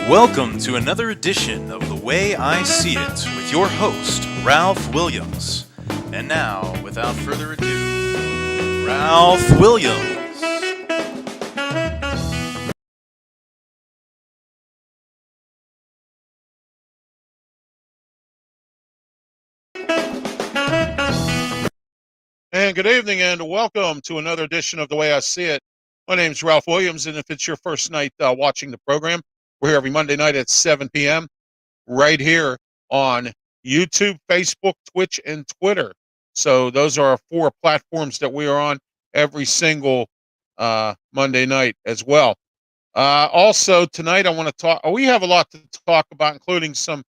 Welcome to another edition of The Way I See It with your host, Ralph Williams. And now, without further ado, Ralph Williams. And good evening and welcome to another edition of The Way I See It. My name's Ralph Williams, and if it's your first night watching the program, we're here every Monday night at 7 p.m. right here on YouTube, Facebook, Twitch, and Twitter. So those are our four platforms that we are on every single Monday night as well. Also, tonight I want to talk. We have a lot to talk about, including some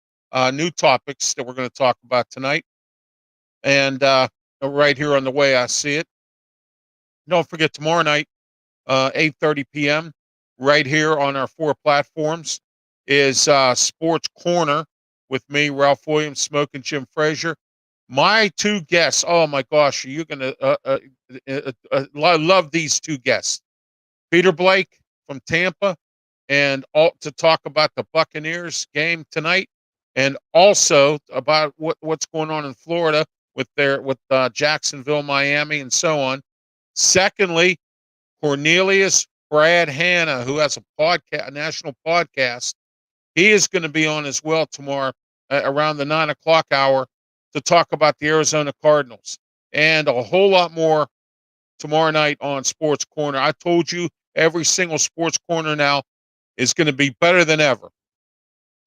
new topics that we're going to talk about tonight. And right here on The Way I See It. Don't forget tomorrow night, 8:30 p.m. right here on our four platforms is Sports Corner with me, Ralph Williams, Smoking Jim Frazier. My two guests. Oh my gosh, you're gonna love these two guests. Peter Blake from Tampa, and to talk about the Buccaneers game tonight, and also about what's going on in Florida with Jacksonville, Miami, and so on. Secondly, Cornelius Brad Hanna, who has a national podcast. He is going to be on as well tomorrow around the 9 o'clock hour to talk about the Arizona Cardinals and a whole lot more tomorrow night on Sports Corner. I told you every single Sports Corner now is going to be better than ever.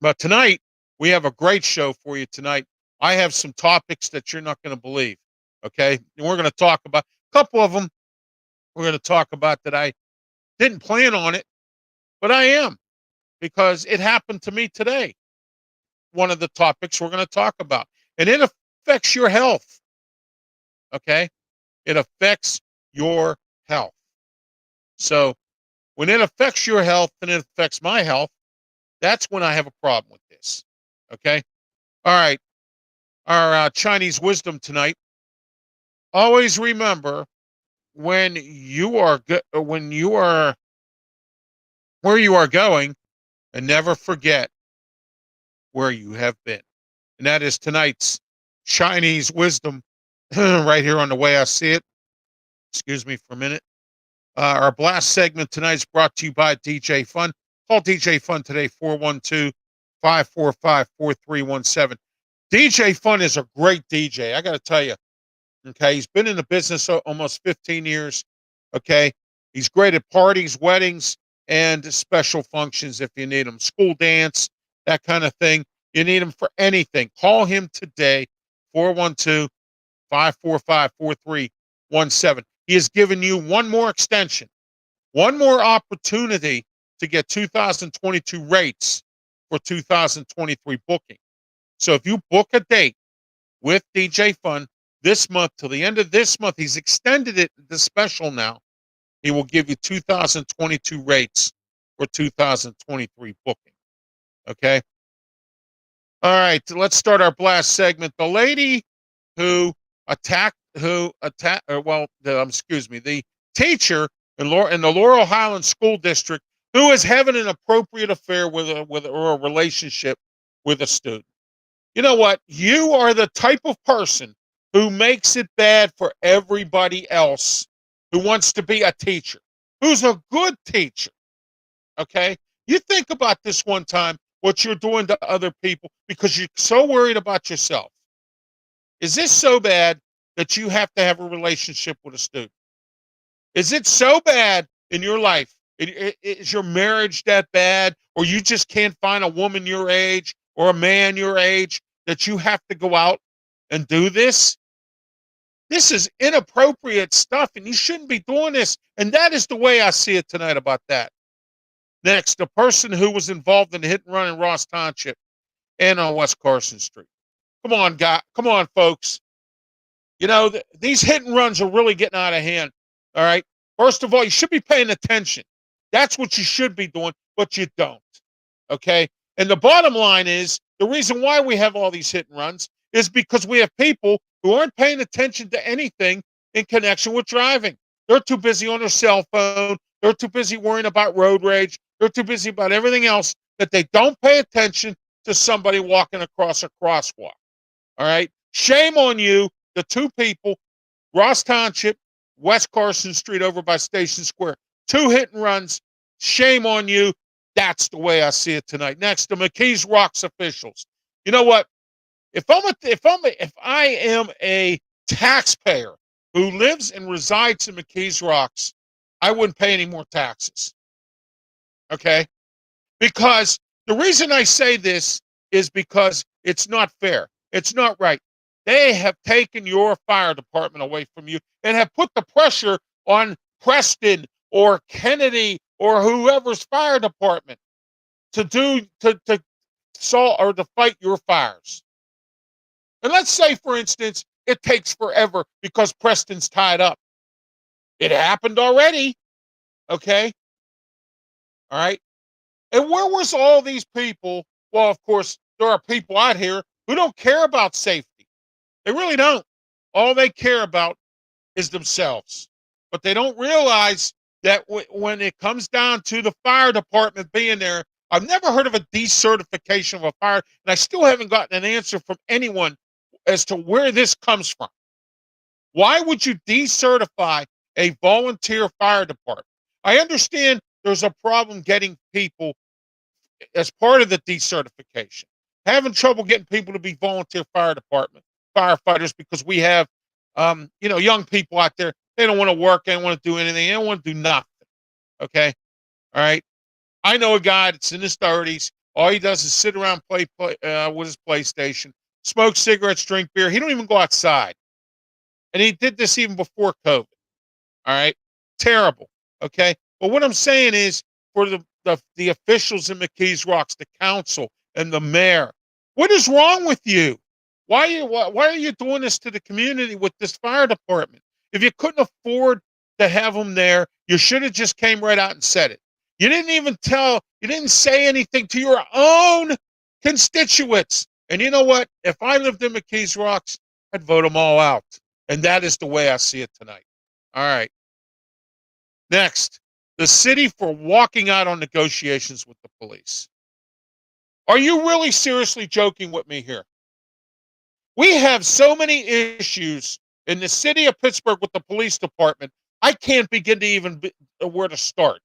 But tonight, we have a great show for you tonight. I have some topics that you're not going to believe, okay? And we're going to talk about a couple of them. We're going to talk about that I didn't plan on it, but I am, because it happened to me today. One of the topics we're going to talk about. And it affects your health, okay? It affects your health. So when it affects your health and it affects my health, that's when I have a problem with this, okay? All right. Our Chinese wisdom tonight. Always remember when you are where you are going, and never forget where you have been. And that is tonight's Chinese wisdom right here on The Way I See It. Excuse me for a minute. Our blast segment tonight is brought to you by DJ Fun. Call DJ Fun today, 412-545-4317. DJ Fun is a great DJ. I got to tell you. Okay. He's been in the business almost 15 years. Okay. He's great at parties, weddings, and special functions if you need him. School dance, that kind of thing. You need him for anything. Call him today, 412-545-4317. He has given you one more extension, one more opportunity to get 2022 rates for 2023 booking. So if you book a date with DJ Fun this month till the end of this month, he's extended it, the special now. He will give you 2022 rates for 2023 booking. Okay. All right. Let's start our blast segment. The lady the teacher in the Laurel Highlands School District who is having an inappropriate affair or a relationship with a student. You know what? You are the type of person who makes it bad for everybody else who wants to be a teacher, who's a good teacher, okay? You think about this one time, what you're doing to other people because you're so worried about yourself. Is this so bad that you have to have a relationship with a student? Is it so bad in your life? Is your marriage that bad, or you just can't find a woman your age or a man your age that you have to go out and do this? This is inappropriate stuff, and you shouldn't be doing this. And that is the way I see it tonight about that. Next, the person who was involved in the hit and run in Ross Township and on West Carson Street. Come on, folks. You know, these hit and runs are really getting out of hand, all right? First of all, you should be paying attention. That's what you should be doing, but you don't, okay? And the bottom line is, the reason why we have all these hit and runs is because we have people who aren't paying attention to anything in connection with driving. They're too busy on their cell phone. They're too busy worrying about road rage. They're too busy about everything else that they don't pay attention to somebody walking across a crosswalk. All right. Shame on you, the two people, Ross Township, West Carson Street over by Station Square. 2 hit and runs. Shame on you. That's the way I see it tonight. Next, the McKees Rocks officials. You know what? If I am a taxpayer who lives and resides in McKees Rocks, I wouldn't pay any more taxes. Okay? Because the reason I say this is because it's not fair. It's not right. They have taken your fire department away from you and have put the pressure on Preston or Kennedy or whoever's fire department to solve or to fight your fires. And let's say, for instance, it takes forever because Preston's tied up. It happened already. Okay? All right? And where was all these people? Well, of course, there are people out here who don't care about safety. They really don't. All they care about is themselves. But they don't realize that when it comes down to the fire department being there, I've never heard of a decertification of a fire, and I still haven't gotten an answer from anyone as to where this comes from. Why would you decertify a volunteer fire department? I understand there's a problem getting people as part of the decertification, having trouble getting people to be volunteer fire department firefighters because we have, young people out there. They don't want to work. They don't want to do anything. They don't want to do nothing. Okay. All right. I know a guy that's in his 30s. All he does is sit around, play with his PlayStation, smoke cigarettes, drink beer. He don't even go outside. And he did this even before COVID. All right. Terrible. Okay. But what I'm saying is for the officials in McKees Rocks, the council and the mayor, what is wrong with you? Why are you doing this to the community with this fire department? If you couldn't afford to have them there, you should have just came right out and said it. You didn't say anything to your own constituents. And you know what? If I lived in McKees Rocks, I'd vote them all out. And that is the way I see it tonight. All right. Next, the city for walking out on negotiations with the police. Are you really seriously joking with me here? We have so many issues in the city of Pittsburgh with the police department, I can't begin to even where to start.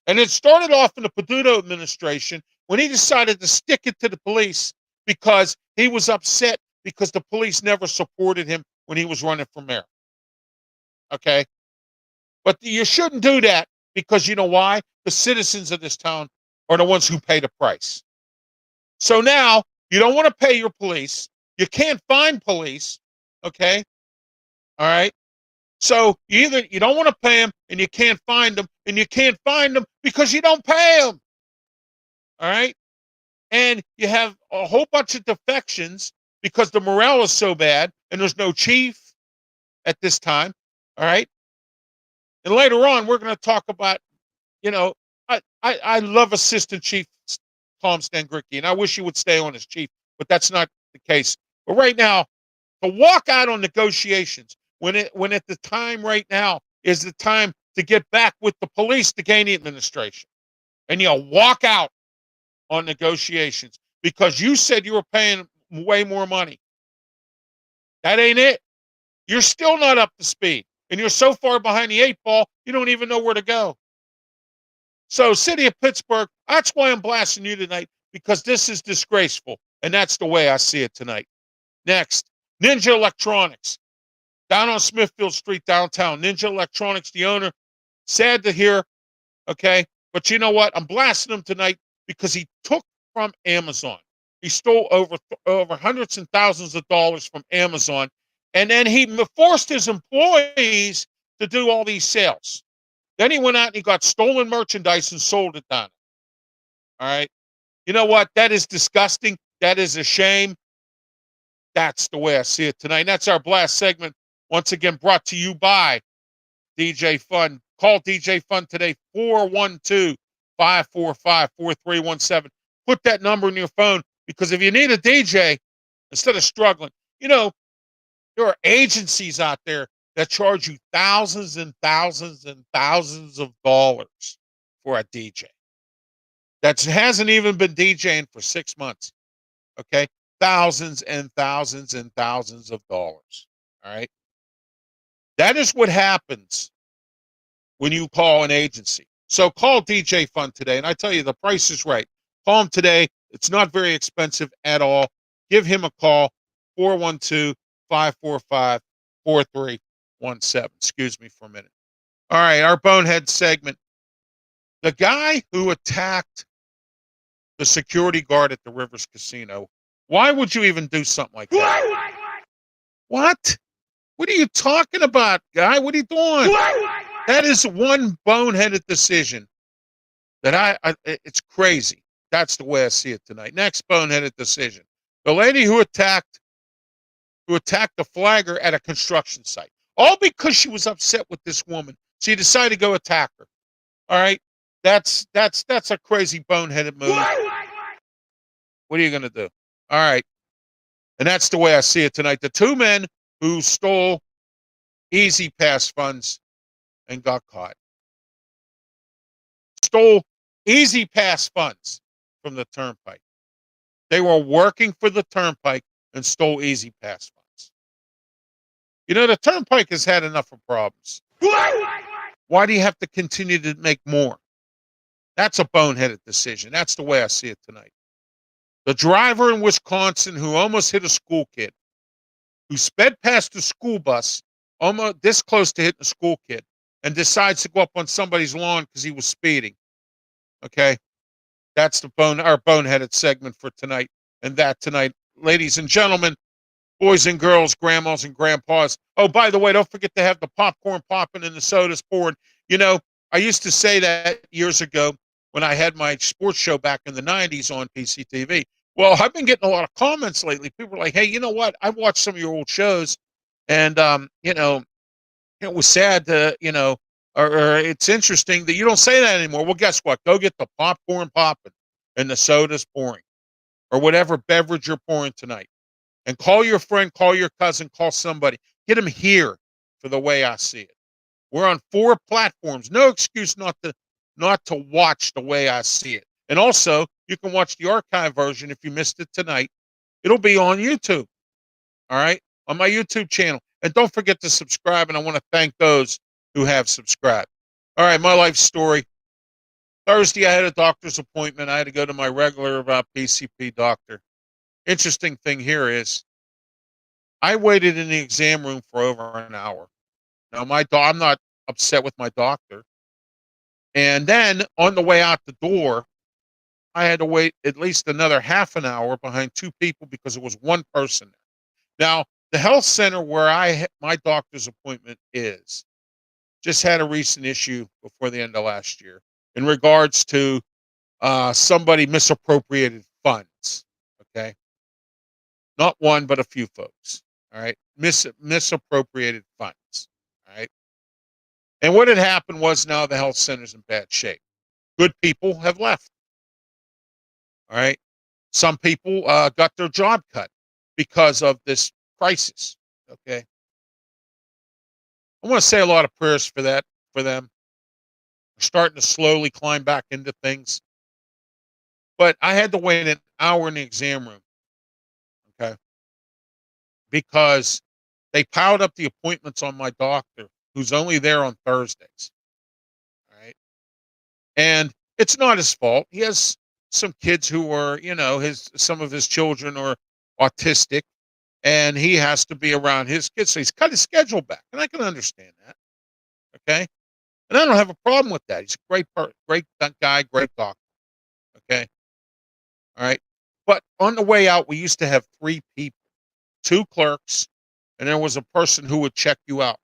And it started off in the Peduto administration when he decided to stick it to the police because he was upset because the police never supported him when he was running for mayor. Okay? But you shouldn't do that because you know why? The citizens of this town are the ones who pay the price. So now you don't want to pay your police. You can't find police. Okay? All right? So you don't want to pay them and you can't find them, and you can't find them because you don't pay them. All right? And you have a whole bunch of defections because the morale is so bad and there's no chief at this time. All right? And later on, we're going to talk about, I love Assistant Chief Tom Stangricki, and I wish he would stay on as chief, but that's not the case. But right now, to walk out on negotiations, when at the time right now is the time to get back with the police to gain the administration. And you walk out on negotiations because you said you were paying way more money. That ain't it. You're still not up to speed. And you're so far behind the 8 ball, you don't even know where to go. So, City of Pittsburgh, that's why I'm blasting you tonight, because this is disgraceful. And that's the way I see it tonight. Next, Ninja Electronics. Down on Smithfield Street, downtown. Ninja Electronics, the owner. Sad to hear, okay? But you know what? I'm blasting him tonight because he took from Amazon. He stole over hundreds and thousands of dollars from Amazon. And then he forced his employees to do all these sales. Then he went out and he got stolen merchandise and sold it down. All right? You know what? That is disgusting. That is a shame. That's the way I see it tonight. And that's our blast segment. Once again, brought to you by DJ Fun. Call DJ Fun today, 412-545-4317. Put that number in your phone because if you need a DJ, instead of struggling, there are agencies out there that charge you thousands and thousands and thousands of dollars for a DJ. that hasn't even been DJing for 6 months. Okay. Thousands and thousands and thousands of dollars. All right. That is what happens when you call an agency. So call DJ Fun today. And I tell you, the price is right. Call him today. It's not very expensive at all. Give him a call, 412-545-4317. Excuse me for a minute. All right, our bonehead segment. The guy who attacked the security guard at the Rivers Casino, why would you even do something like that? What? What are you talking about, guy? What are you doing? That is one boneheaded decision that it's crazy. That's the way I see it tonight. Next boneheaded decision. The lady who attacked the flagger at a construction site. All because she was upset with this woman. She decided to go attack her. All right. That's a crazy boneheaded move. What are you going to do? All right. And that's the way I see it tonight. The two men who stole Easy Pass funds and got caught. Stole Easy Pass funds from the Turnpike. They were working for the Turnpike and stole Easy Pass funds. You know, the Turnpike has had enough of problems. Why do you have to continue to make more? That's a boneheaded decision. That's the way I see it tonight. The driver in Wisconsin who almost hit a school kid, who sped past the school bus, almost this close to hitting a school kid, and decides to go up on somebody's lawn because he was speeding. Okay? That's our boneheaded segment for tonight. And that tonight, ladies and gentlemen, boys and girls, grandmas and grandpas. Oh, by the way, don't forget to have the popcorn popping and the sodas pouring. You know, I used to say that years ago when I had my sports show back in the 90s on PCTV. Well, I've been getting a lot of comments lately. People are like, hey, you know what? I've watched some of your old shows, and, you know, it was sad to, you know, or it's interesting that you don't say that anymore. Well, guess what? Go get the popcorn popping and the sodas pouring or whatever beverage you're pouring tonight. And call your friend, call your cousin, call somebody. Get them here for the way I see it. We're on 4 platforms. No excuse not to watch the way I see it. And also, you can watch the archive version if you missed it tonight. It'll be on YouTube. All right? On my YouTube channel. And don't forget to subscribe. And I want to thank those who have subscribed. All right, my life story. Thursday, I had a doctor's appointment. I had to go to my regular PCP doctor. Interesting thing here is I waited in the exam room for over an hour. Now, I'm not upset with my doctor. And then on the way out the door, I had to wait at least another half an hour behind 2 people because it was one person there. Now, the health center where my doctor's appointment is just had a recent issue before the end of last year in regards to somebody misappropriated funds. Okay. Not one, but a few folks. All right. Misappropriated funds. All right. And what had happened was now the health center's in bad shape. Good people have left. All right. Some people got their job cut because of this crisis. Okay. I want to say a lot of prayers for them. They're starting to slowly climb back into things. But I had to wait an hour in the exam room. Okay. Because they piled up the appointments on my doctor, who's only there on Thursdays. All right. And it's not his fault. He has some kids who are, you know, some of his children are autistic, and he has to be around his kids. So he's cut his schedule back. And I can understand that. Okay. And I don't have a problem with that. He's a great guy, great doctor. Okay. All right. But on the way out, we used to have 3 people, 2 clerks, and there was a person who would check you out.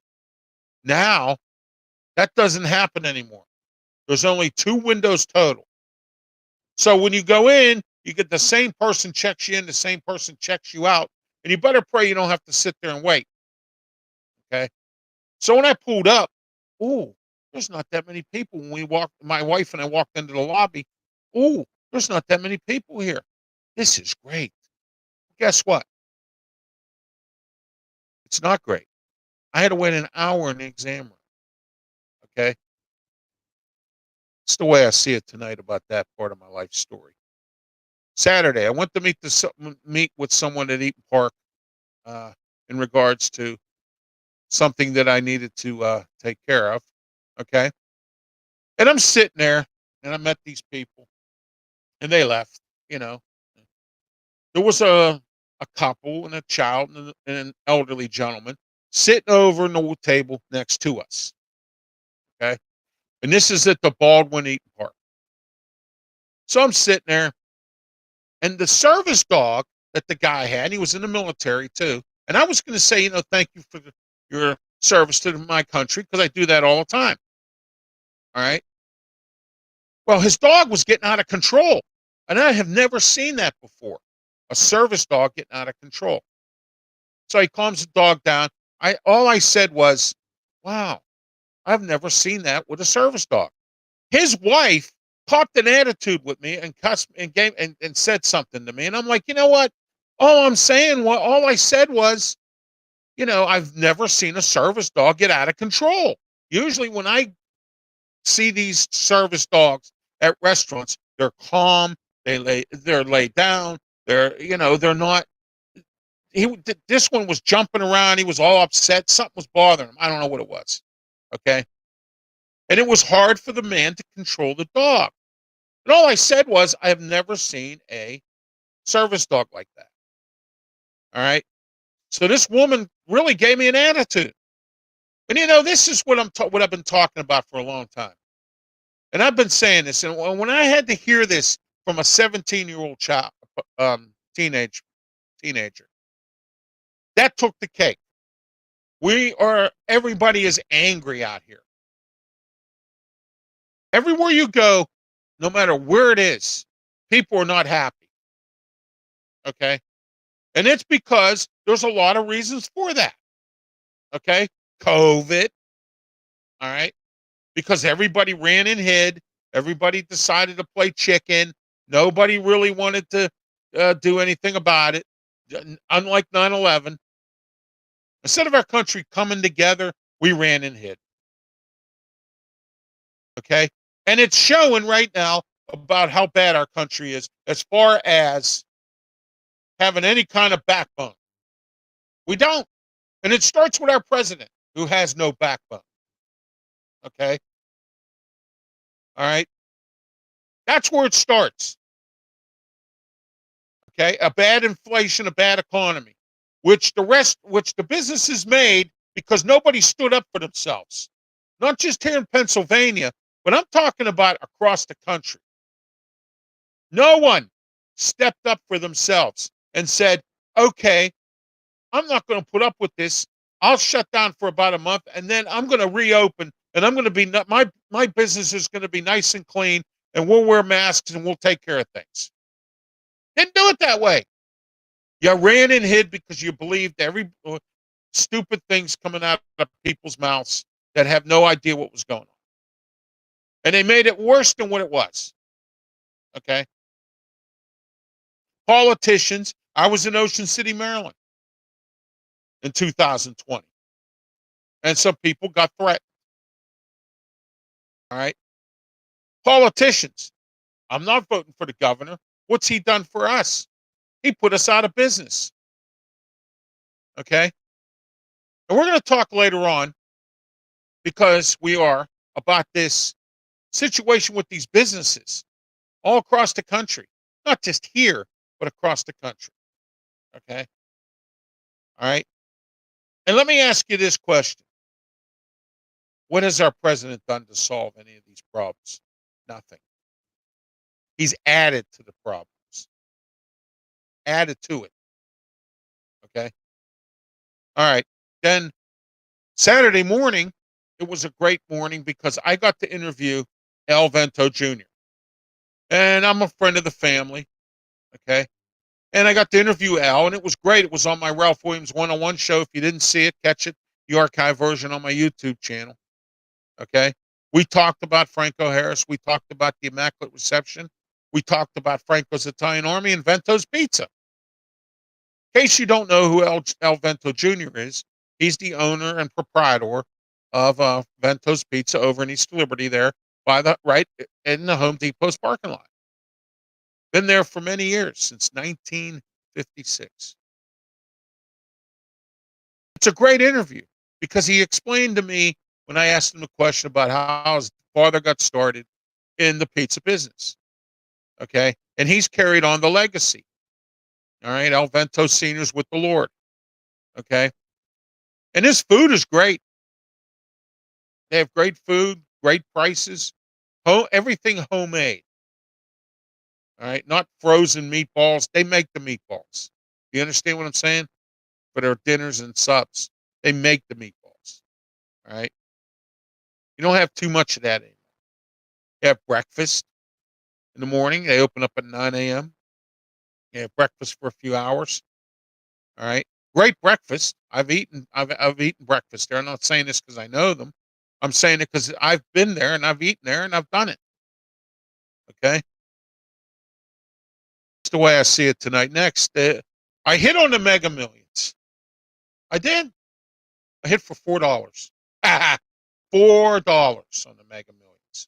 Now, that doesn't happen anymore. There's only 2 windows total. So when you go in, you get the same person checks you in, the same person checks you out, and you better pray you don't have to sit there and wait. Okay. So when I pulled up, ooh, there's not that many people. When my wife and I walked into the lobby, ooh, there's not that many people here. This is great. Guess what? It's not great. I had to wait an hour in the exam room. Okay. It's the way I see it tonight about that part of my life story. Saturday, I went to meet with someone at Eaton Park uh, in regards to something that I needed to take care of. Okay, and I'm sitting there, and I met these people, and they left. You know, there was a couple and a child and an elderly gentleman sitting over in the table next to us. Okay, and this is at the Baldwin Eaton Park. So I'm sitting there, and the service dog that the guy had, he was in the military too. And I was going to say, thank you for your service to my country, because I do that all the time. All right. Well, his dog was getting out of control. And I have never seen that before, a service dog getting out of control. So he calms the dog down. All I said was, wow, I've never seen that with a service dog. His wife popped an attitude with me and cussed and said something to me. And I'm like, you know what? All I said was, I've never seen a service dog get out of control. Usually when I see these service dogs at restaurants, they're calm, they're laid down, they're not. This one was jumping around, he was all upset, something was bothering him. I don't know what it was. Okay. And it was hard for the man to control the dog. And all I said was, I have never seen a service dog like that. All right. So this woman really gave me an attitude. And this is what what I've been talking about for a long time. And I've been saying this, and when I had to hear this from a 17-year-old child, teenager, that took the cake. Everybody is angry out here. Everywhere you go, no matter where it is, people are not happy. Okay. And it's because there's a lot of reasons for that. Okay. COVID. All right. Because everybody ran and hid. Everybody decided to play chicken. Nobody really wanted to do anything about it. Unlike 9/11. Instead of our country coming together, we ran and hid. Okay. And it's showing right now about how bad our country is as far as having any kind of backbone. We don't. And it starts with our president, who has no backbone. Okay. All right. That's where it starts. Okay. A bad inflation, a bad economy, which the businesses made because nobody stood up for themselves. Not just here in Pennsylvania, but I'm talking about across the country. No one stepped up for themselves and said, okay, I'm not going to put up with this. I'll shut down for about a month, and then I'm going to reopen, and I'm going to be my business is going to be nice and clean, and we'll wear masks and we'll take care of things. Didn't do it that way. You ran and hid because you believed every stupid things coming out of people's mouths that have no idea what was going on. And they made it worse than what it was. Okay. Politicians. I was in Ocean City, Maryland in 2020. And some people got threatened. All right. Politicians. I'm not voting for the governor. What's he done for us? He put us out of business. Okay. And we're going to talk later on, because we are, about this situation with these businesses all across the country, not just here, but across the country. Okay. All right. And let me ask you this question. What has our president done to solve any of these problems? Nothing. He's added to the problems. Added to it. Okay. All right. Then Saturday morning, it was a great morning because I got to interview Al Vento Jr. And I'm a friend of the family. Okay. And I got to interview Al, and it was great. It was on my Ralph Williams 101 show. If you didn't see it, catch it, the archive version on my YouTube channel. Okay. We talked about Franco Harris. We talked about the Immaculate Reception. We talked about Franco's Italian Army and Vento's Pizza. In case you don't know who Al Vento Jr. is, he's the owner and proprietor of Vento's Pizza over in East Liberty there right in the Home Depot's parking lot. Been there for many years, since 1956. It's a great interview because he explained to me when I asked him a question about how his father got started in the pizza business. Okay. And he's carried on the legacy. All right. El Vento Senior's with the Lord. Okay. And his food is great. They have great food, great prices, everything homemade. All right. Not frozen meatballs. They make the meatballs. You understand what I'm saying? For their dinners and subs, they make the meatballs. All right. You don't have too much of that anymore. You have breakfast in the morning. They open up at 9 a.m. You have breakfast for a few hours. All right. Great breakfast. I've eaten breakfast there. I'm not saying this because I know them. I'm saying it because I've been there and I've eaten there and I've done it. Okay. That's the way I see it tonight. Next, I hit on the Mega Millions. I did. I hit for $4. $4 on the Mega Millions.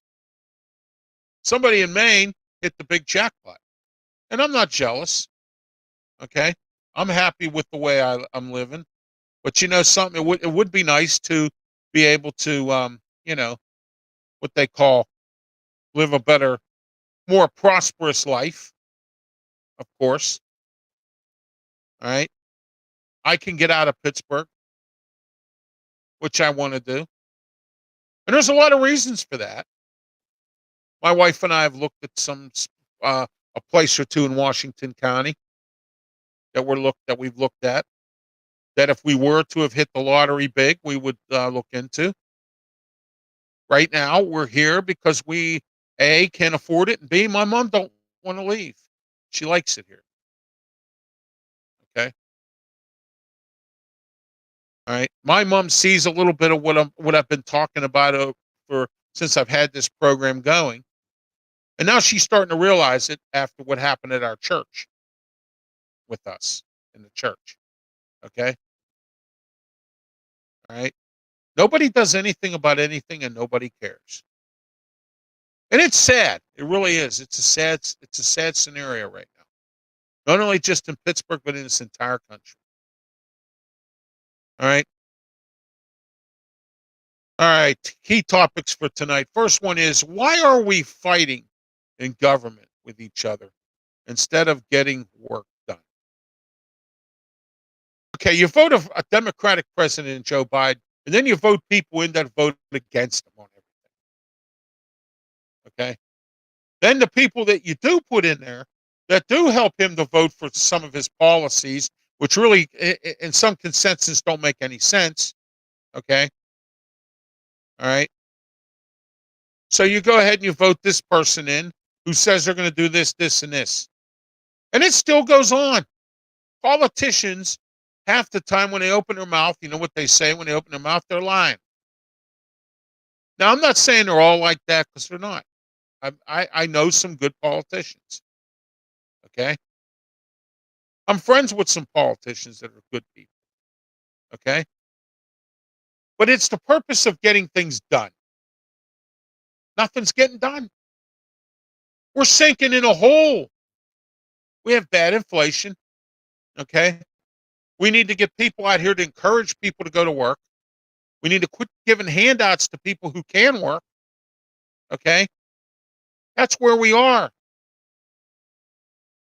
Somebody in Maine hit the big jackpot. And I'm not jealous. Okay. I'm happy with the way I'm living. But you know something, it would be nice to be able to you know, what they call live a better, more prosperous life, of course. All right. I can get out of Pittsburgh, which I want to do. And there's a lot of reasons for that. My wife and I have looked at a place or two in Washington County that we've looked at. That if we were to have hit the lottery big, we would look into. Right now, we're here because we A, can't afford it, and B, my mom don't want to leave. She likes it here. Okay. All right. My mom sees a little bit of what I've been talking about for since I've had this program going. And now she's starting to realize it after what happened at our church with us in the church. Okay. All right. Nobody does anything about anything and nobody cares. And it's sad. It really is. It's a sad scenario right now. Not only just in Pittsburgh, but in this entire country. All right. All right. Key topics for tonight. First one is, why are we fighting in government with each other instead of getting work done? Okay, you vote a Democratic president, Joe Biden, and then you vote people in that vote against him on everything. Okay. Then the people that you do put in there that do help him to vote for some of his policies, which really, in some consensus, don't make any sense. Okay. All right. So you go ahead and you vote this person in who says they're going to do this, this, and this. And it still goes on. Politicians, half the time when they open their mouth, you know what they say when they open their mouth? They're lying. Now, I'm not saying they're all like that because they're not. I know some good politicians. Okay. I'm friends with some politicians that are good people. Okay. But it's the purpose of getting things done. Nothing's getting done. We're sinking in a hole. We have bad inflation. Okay. We need to get people out here to encourage people to go to work. We need to quit giving handouts to people who can work. Okay. That's where we are.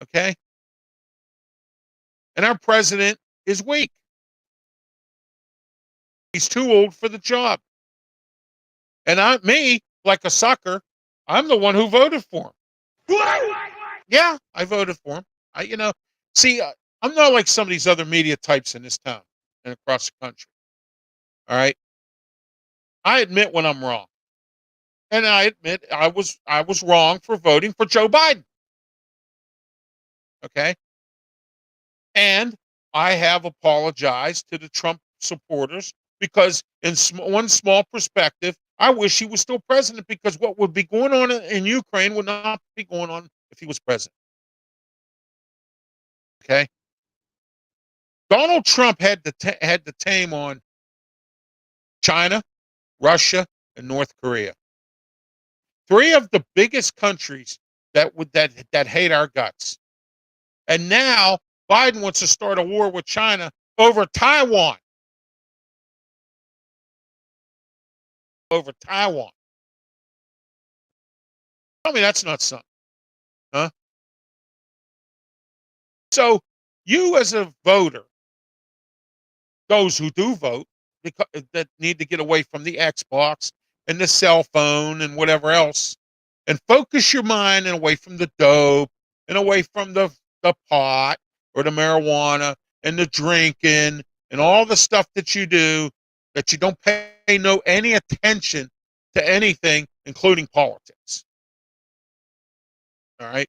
Okay. And our president is weak. He's too old for the job. And me, like a sucker, I'm the one who voted for him. Yeah, I voted for him. See, I'm not like some of these other media types in this town and across the country. All right. I admit when I'm wrong. And I admit I was wrong for voting for Joe Biden. Okay. And I have apologized to the Trump supporters because in one small perspective, I wish he was still president because what would be going on in Ukraine would not be going on if he was president. Okay. Donald Trump had the tame on China, Russia, and North Korea. Three of the biggest countries that hate our guts. And now Biden wants to start a war with China over Taiwan. Over Taiwan. Tell me that's not something, huh? So you as a voter, those who do vote, that need to get away from the Xbox and the cell phone and whatever else, and focus your mind and away from the dope and away from the pot or the marijuana and the drinking and all the stuff that you do that you don't pay any attention to anything, including politics. All right?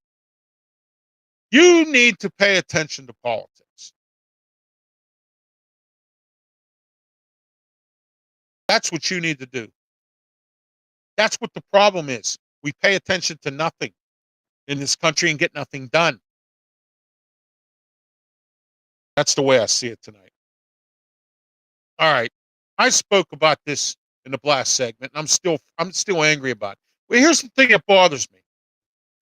You need to pay attention to politics. That's what you need to do. That's what the problem is. We pay attention to nothing in this country and get nothing done. That's the way I see it tonight. All right. I spoke about this in the last segment, and I'm still angry about it. Well, here's the thing that bothers me.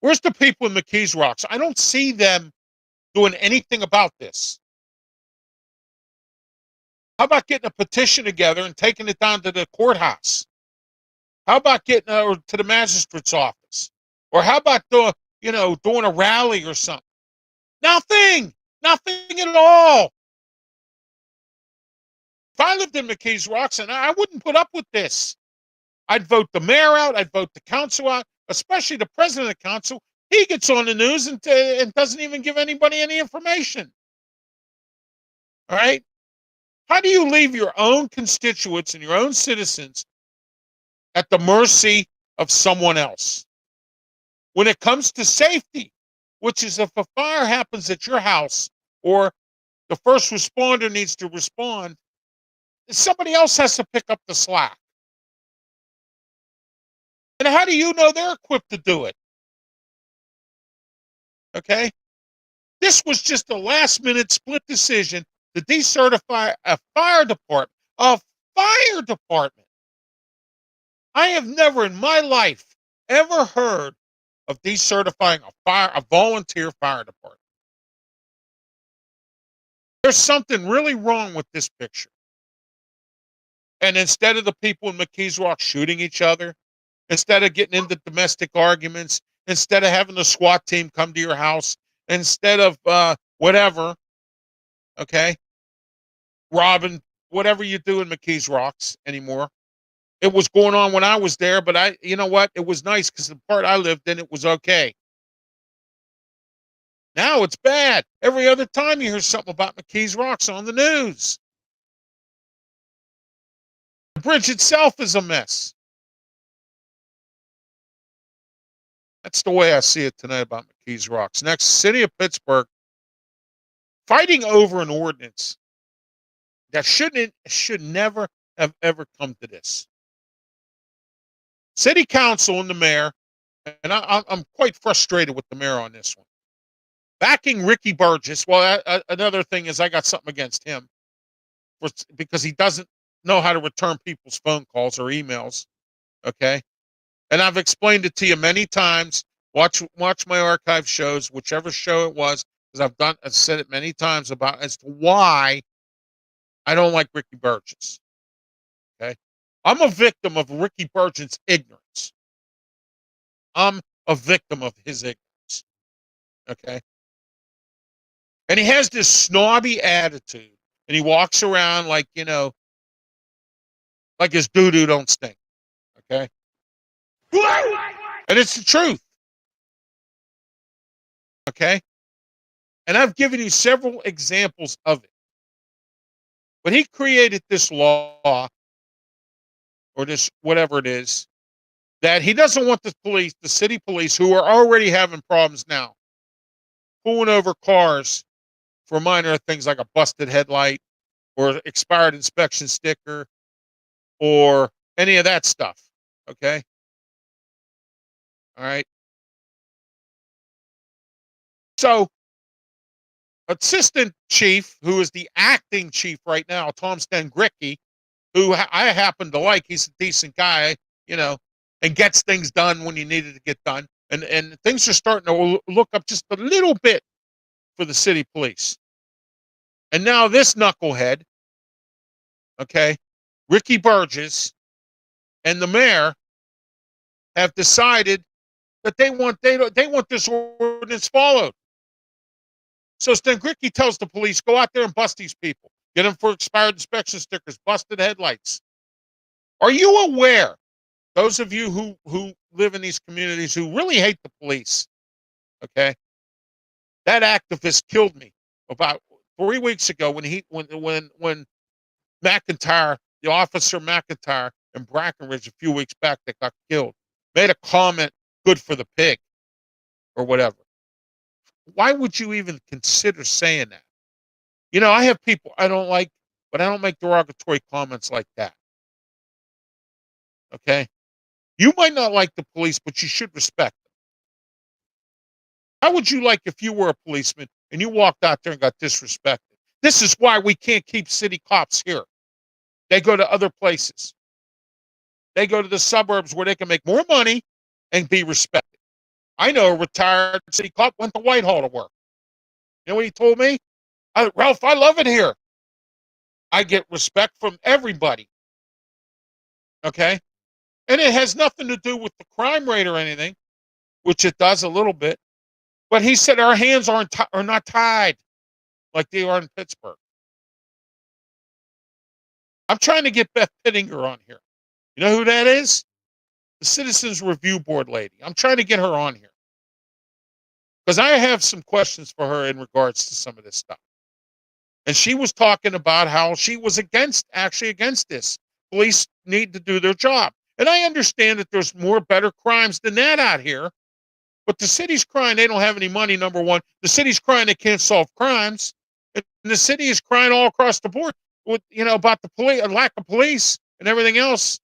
Where's the people in McKees Rocks? I don't see them doing anything about this. How about getting a petition together and taking it down to the courthouse? How about getting to the magistrate's office? Or how about doing a rally or something? Nothing at all. If I lived in McKees Rocks, and I wouldn't put up with this. I'd vote the mayor out. I'd vote the council out, especially the president of the council. He gets on the news and doesn't even give anybody any information. All right? How do you leave your own constituents and your own citizens at the mercy of someone else? When it comes to safety, which is if a fire happens at your house or the first responder needs to respond, somebody else has to pick up the slack. And how do you know they're equipped to do it? Okay? This was just a last-minute split decision to decertify a fire department. A fire department. I have never in my life ever heard of decertifying a volunteer fire department. There's something really wrong with this picture. And instead of the people in McKees Rock shooting each other, instead of getting into domestic arguments, instead of having the SWAT team come to your house, instead of whatever, okay, robbing, whatever you do in McKees Rocks anymore. It was going on when I was there, but you know what? It was nice because the part I lived in, it was okay. Now it's bad. Every other time you hear something about McKees Rocks on the news. The bridge itself is a mess. That's the way I see it tonight about McKees Rocks. Next, City of Pittsburgh fighting over an ordinance that should never have ever come to this. City Council and the mayor, and I'm quite frustrated with the mayor on this one, backing Ricky Burgess. Well, another thing is I got something against him because he doesn't know how to return people's phone calls or emails. Okay. And I've explained it to you many times. Watch my archive shows, whichever show it was, because I've said it many times as to why I don't like Ricky Burgess. Okay. I'm a victim of Ricky Burgess' ignorance. I'm a victim of his ignorance. Okay. And he has this snobby attitude, and he walks around like his doo-doo don't stink. Okay. And it's the truth. Okay. And I've given you several examples of it. When he created this law, or this whatever it is, that he doesn't want the city police, who are already having problems now, pulling over cars for minor things like a busted headlight or expired inspection sticker or any of that stuff. Okay. All right. So, Assistant Chief, who is the acting chief right now, Tom Stengricki, who I happen to like, he's a decent guy, and gets things done when you needed to get done. And things are starting to look up just a little bit for the city police. And now this knucklehead, okay, Ricky Burgess and the mayor have decided that they want this ordinance followed. So Ricky tells the police, go out there and bust these people. Get them for expired inspection stickers, busted headlights. Are you aware, those of you who live in these communities who really hate the police, okay, that activist killed me about 3 weeks ago when McIntyre, the officer McIntyre in Brackenridge a few weeks back that got killed, made a comment, good for the pig, or whatever. Why would you even consider saying that? You know, I have people I don't like, but I don't make derogatory comments like that. Okay? You might not like the police, but you should respect them. How would you like if you were a policeman and you walked out there and got disrespected? This is why we can't keep city cops here. They go to other places. They go to the suburbs where they can make more money and be respected. I know a retired city cop went to Whitehall to work. You know what he told me? Ralph, I love it here. I get respect from everybody. Okay? And it has nothing to do with the crime rate or anything, which it does a little bit. But he said our hands are not tied like they are in Pittsburgh. I'm trying to get Beth Pittinger on here. You know who that is? The Citizens Review Board lady. I'm trying to get her on here because I have some questions for her in regards to some of this stuff. And she was talking about how she was against this. Police need to do their job. And I understand that there's more better crimes than that out here. But the city's crying they don't have any money, number one. The city's crying they can't solve crimes. And the city is crying all across the board with, about the police, lack of police and everything else.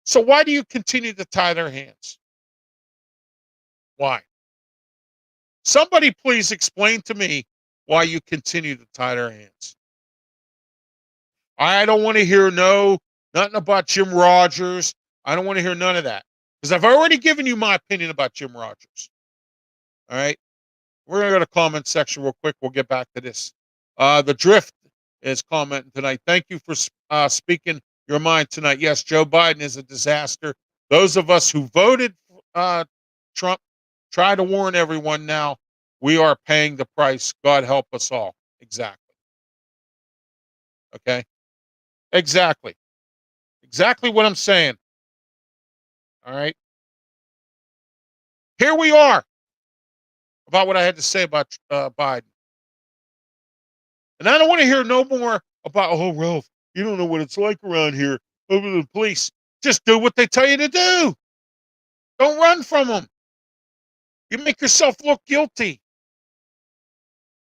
So why do you continue to tie their hands? Why? Somebody please explain to me why you continue to tie their hands. I don't want to hear nothing about Jim Rogers. I don't want to hear none of that because I've already given you my opinion about Jim Rogers. All right. We're going to go to the comment section real quick. We'll get back to this. The Drift is commenting tonight. Thank you for speaking your mind tonight. Yes, Joe Biden is a disaster. Those of us who voted Trump try to warn everyone now. We are paying the price. God help us all. Exactly. Okay. Exactly. Exactly what I'm saying. All right. Here we are about what I had to say about Biden. And I don't want to hear no more about, oh, Ralph, you don't know what it's like around here over the police. Just do what they tell you to do. Don't run from them. You make yourself look guilty.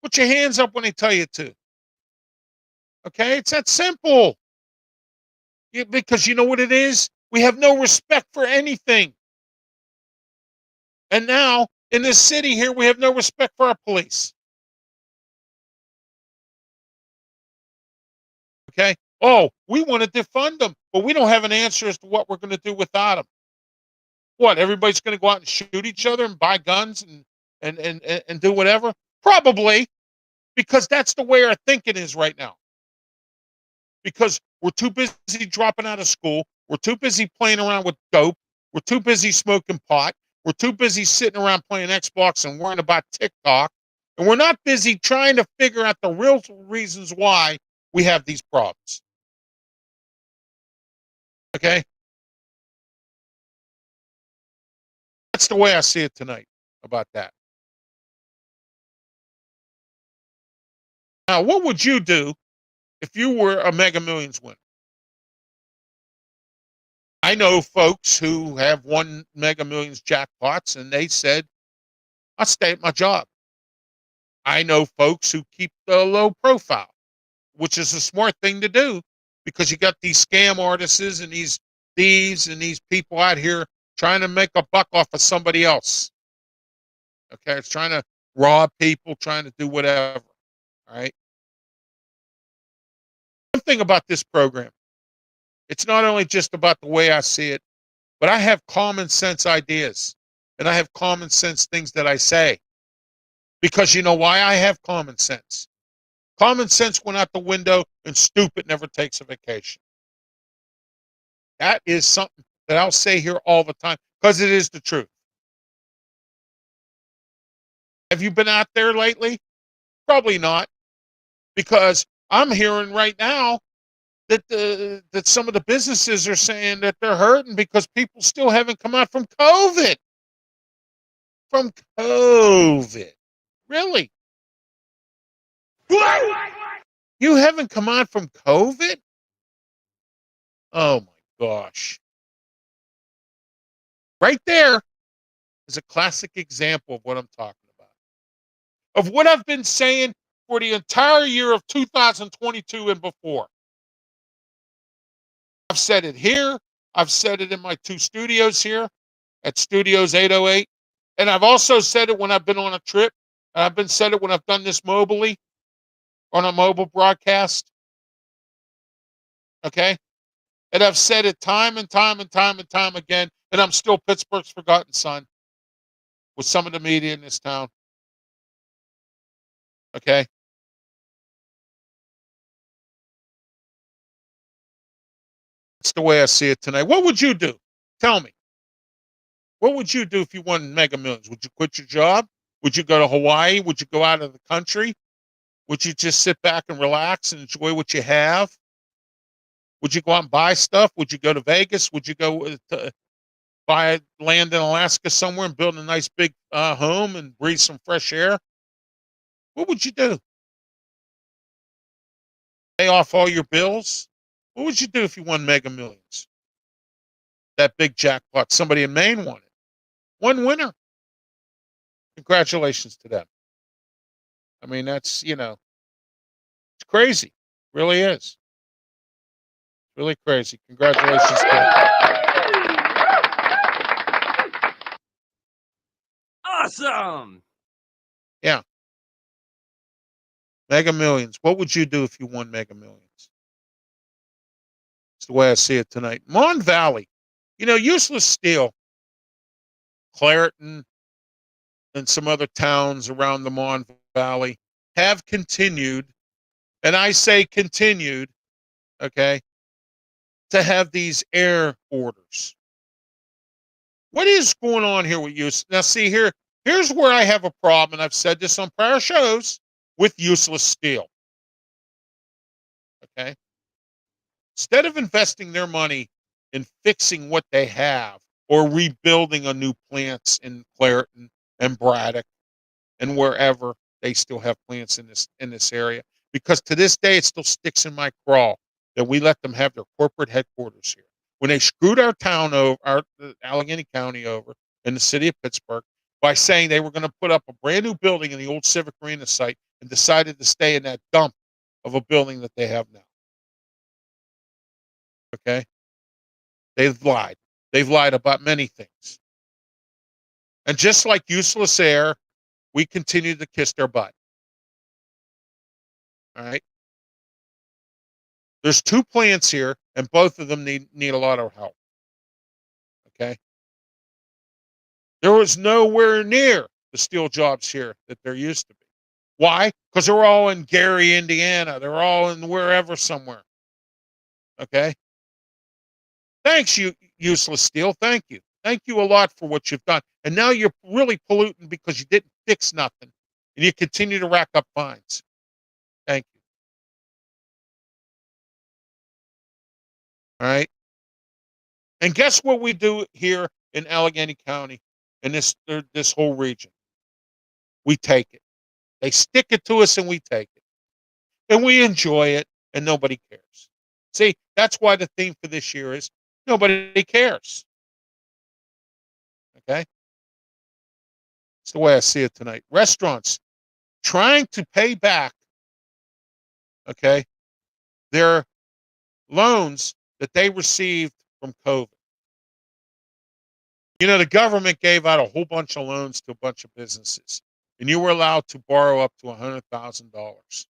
Put your hands up when they tell you to. Okay? It's that simple. Because you know what it is? We have no respect for anything. And now, in this city here, we have no respect for our police. Okay? Oh, we want to defund them, but we don't have an answer as to what we're going to do without them. What, everybody's going to go out and shoot each other and buy guns and do whatever? Probably, because that's the way our thinking is right now. Because we're too busy dropping out of school. We're too busy playing around with dope. We're too busy smoking pot. We're too busy sitting around playing Xbox and worrying about TikTok. And we're not busy trying to figure out the real reasons why we have these problems. Okay? That's the way I see it tonight about that. Now, what would you do if you were a Mega Millions winner? I know folks who have won Mega Millions jackpots, and they said, I'll stay at my job. I know folks who keep the low profile, which is a smart thing to do because you got these scam artists and these thieves and these people out here trying to make a buck off of somebody else. Okay, it's trying to rob people, trying to do whatever. All right. One thing about this program, it's not only just about the way I see it, but I have common sense ideas, and I have common sense things that I say. Because you know why I have common sense? Common sense went out the window, and stupid never takes a vacation. That is something that I'll say here all the time because it is the truth. Have you been out there lately? Probably not, because I'm hearing right now that that some of the businesses are saying that they're hurting because people still haven't come out from COVID. From COVID. Really? You haven't come out from COVID? Oh my gosh. Right there is a classic example of what I'm talking about. Of what I've been saying for the entire year of 2022 and before. I've said it here. I've said it in my 2 studios here at Studios 808. And I've also said it when I've been on a trip. And I've been said it when I've done this mobily on a mobile broadcast. Okay? And I've said it time and time and time and time again. And I'm still Pittsburgh's forgotten son with some of the media in this town. Okay? That's the way I see it tonight. What would you do? Tell me. What would you do if you won Mega Millions? Would you quit your job? Would you go to Hawaii? Would you go out of the country? Would you just sit back and relax and enjoy what you have? Would you go out and buy stuff? Would you go to Vegas? Would you go to buy land in Alaska somewhere and build a nice big home and breathe some fresh air? What would you do? Pay off all your bills? What would you do if you won Mega Millions? That big jackpot. Somebody in Maine won it. One winner. Congratulations to them. I mean, that's, it's crazy. It really is. Really crazy. Congratulations to them. Awesome. Yeah. Mega Millions. What would you do if you won Mega Millions? It's the way I see it tonight. Mon Valley. Useless Steel, Clairton, and some other towns around the Mon Valley have continued, and I say continued, okay, to have these air orders. What is going on here with use? Now, see here's where I have a problem, and I've said this on prior shows with Useless Steel. Okay, instead of investing their money in fixing what they have or rebuilding a new plants in Clairton and Braddock and wherever they still have plants in this area, because to this day it still sticks in my craw that we let them have their corporate headquarters here. When they screwed our town over, our Allegheny County over, in the city of Pittsburgh, by saying they were going to put up a brand new building in the old Civic Arena site, and decided to stay in that dump of a building that they have now. Okay? They've lied. They've lied about many things. And just like Useless Air, we continue to kiss their butt. All right? There's 2 plants here, and both of them need a lot of help. Okay? There was nowhere near the steel jobs here that there used to be. Why? Because they're all in Gary, Indiana. They're all in wherever somewhere. Okay? Thanks, you Useless Steel. Thank you. Thank you a lot for what you've done. And now you're really polluting because you didn't fix nothing. And you continue to rack up fines. Thank you. All right? And guess what we do here in Allegheny County, in this whole region? We take it. They stick it to us and we take it. And we enjoy it and nobody cares. See, that's why the theme for this year is nobody cares. Okay? It's the way I see it tonight. Restaurants trying to pay back, okay, their loans that they received from COVID. The government gave out a whole bunch of loans to a bunch of businesses, and you were allowed to borrow up to $100,000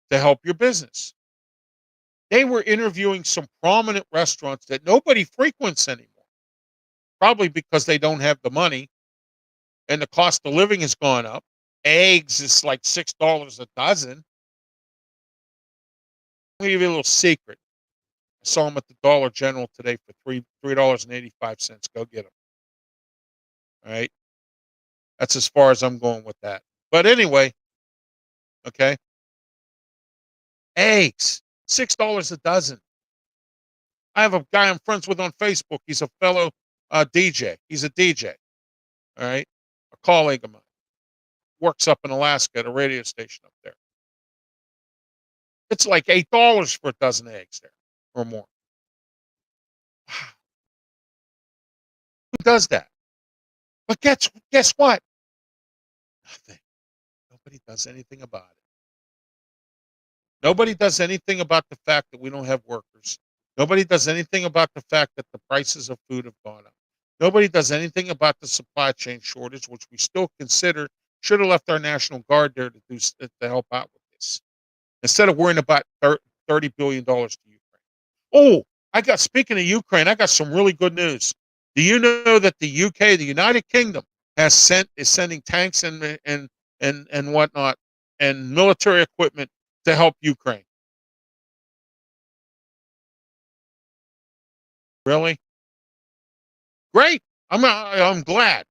to help your business. They were interviewing some prominent restaurants that nobody frequents anymore. probably because they don't have the money and the cost of living has gone up. Eggs is like $6 a dozen. I'll give you a little secret. I saw them at the Dollar General today for $3.85. Go get them. All right. That's as far as I'm going with that. But anyway, okay. Eggs, $6 a dozen. I have a guy I'm friends with on Facebook. He's a fellow DJ. He's a DJ. All right. A colleague of mine. Works up in Alaska at a radio station up there. It's like $8 for a dozen eggs there or more. Wow. Who does that? But guess what? Nothing. Nobody does anything about it. Nobody does anything about the fact that we don't have workers. Nobody does anything about the fact that the prices of food have gone up. Nobody does anything about the supply chain shortage, which we still consider should have left our National Guard there to help out with this, instead of worrying about $30 billion to Ukraine. Oh, speaking of Ukraine, I got some really good news. Do you know that the UK, the United Kingdom, is sending tanks and whatnot and military equipment to help Ukraine? Really? Great. I'm glad,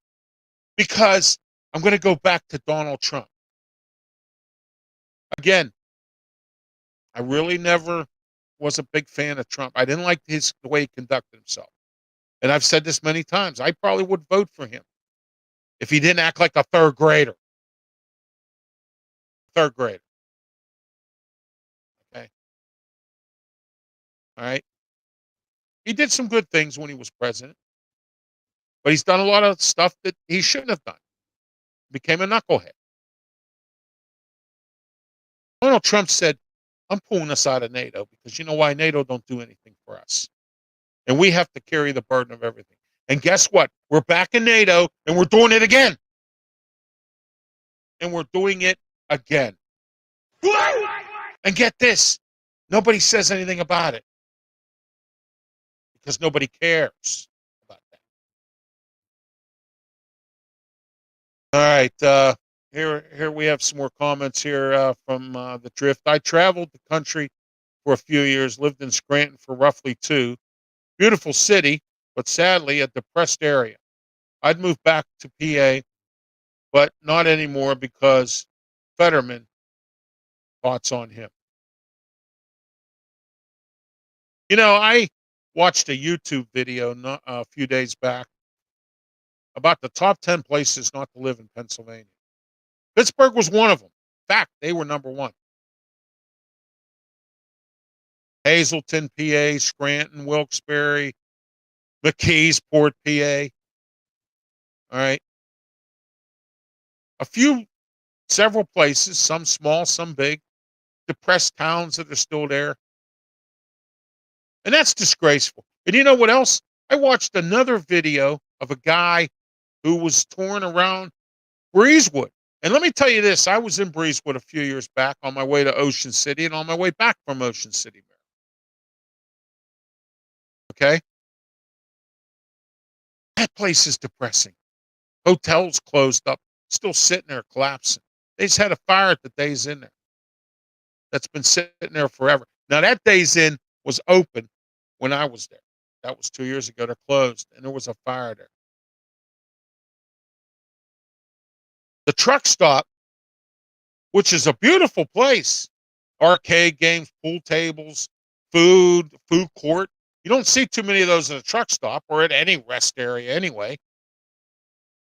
because I'm going to go back to Donald Trump. Again, I really never was a big fan of Trump. I didn't like the way he conducted himself. And I've said this many times. I probably would vote for him if he didn't act like a third grader. Third grader. Okay. All right. He did some good things when he was president, but he's done a lot of stuff that he shouldn't have done. Became a knucklehead. Donald Trump said, I'm pulling us out of NATO because you know why? NATO don't do anything for us. And we have to carry the burden of everything. And guess what? We're back in NATO and we're doing it again. And we're doing it again. And get this, nobody says anything about it because nobody cares about that. All right. Here we have some more comments here from the Drift. I traveled the country for a few years, lived in Scranton for roughly 2. Beautiful city, but sadly a depressed area. I'd move back to PA, but not anymore because Fetterman. Thoughts on him? You know, I watched a YouTube video a few days back about the top 10 places not to live in Pennsylvania. Pittsburgh was one of them. In fact, they were number 1. Hazleton, PA, Scranton, Wilkes-Barre, McKeesport, PA. All right. Several places, some small, some big, depressed towns that are still there. And that's disgraceful. And you know what else? I watched another video of a guy who was touring around Breezewood. And let me tell you this, I was in Breezewood a few years back on my way to Ocean City and on my way back from Ocean City, Maryland. Okay? That place is depressing. Hotels closed up, still sitting there collapsing. They just had a fire at the Days Inn there. That's been sitting there forever. Now, that Days Inn was open when I was there. That was 2 years ago. They're closed, and there was a fire there. The truck stop, which is a beautiful place, arcade games, pool tables, food court. You don't see too many of those at a truck stop or at any rest area anyway.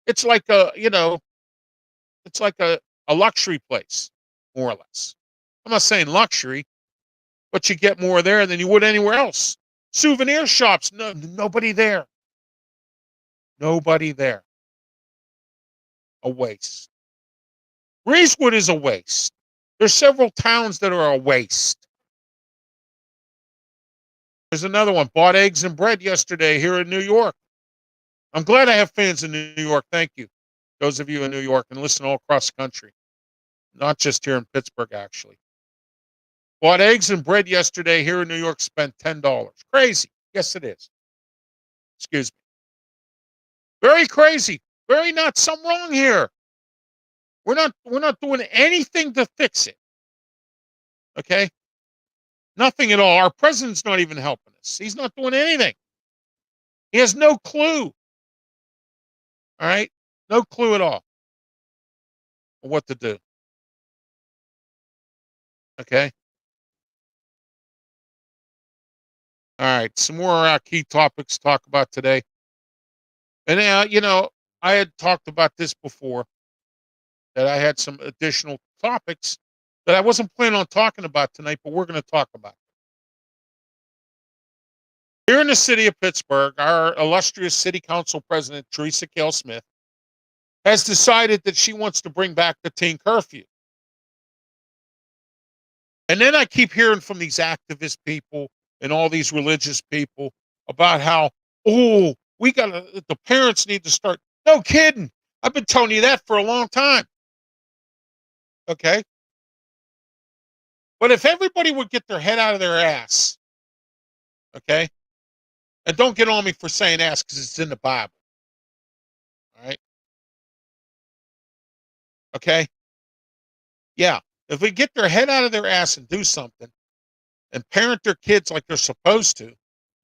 It's like it's like a luxury place, more or less. I'm not saying luxury, but you get more there than you would anywhere else. Souvenir shops, nobody there. Nobody there. A waste. Breezewood is a waste. There's several towns that are a waste. There's another one. Bought eggs and bread yesterday here in New York. I'm glad I have fans in New York. Thank you. Those of you in New York and listen all across the country. Not just here in Pittsburgh, actually. Bought eggs and bread yesterday here in New York, spent $10. Crazy. Yes, it is. Excuse me. Very crazy. Very nuts. Something wrong here. We're not doing anything to fix it. Okay? Nothing at all. Our president's not even helping us. He's not doing anything. He has no clue. All right? No clue at all of what to do. Okay? All right. Some more key topics to talk about today. And, I had talked about this before, that I had some additional topics that I wasn't planning on talking about tonight, but we're going to talk about. Here in the city of Pittsburgh, our illustrious city council president, Teresa Cale Smith, has decided that she wants to bring back the teen curfew. And then I keep hearing from these activist people and all these religious people about how, the parents need to start. No kidding. I've been telling you that for a long time. Okay. But if everybody would get their head out of their ass, okay, and don't get on me for saying ass because it's in the Bible. All right. Okay. Yeah. If we get their head out of their ass and do something and parent their kids like they're supposed to,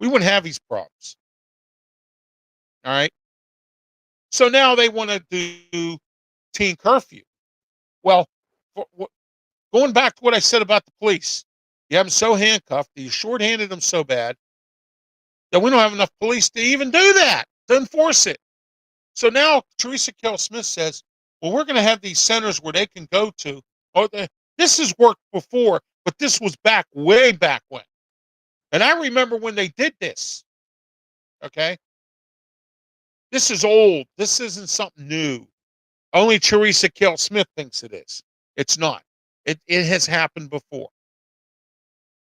we wouldn't have these problems. All right. So now they want to do teen curfew. Well, going back to what I said about the police, you have them so handcuffed, you shorthanded them so bad that we don't have enough police to even do that, to enforce it. So now Teresa Cale Smith says, well, we're going to have these centers where they can go to. This has worked before, but this was way back when. And I remember when they did this. Okay. This is old. This isn't something new. Only Teresa Cale Smith thinks it is. It's not. It has happened before.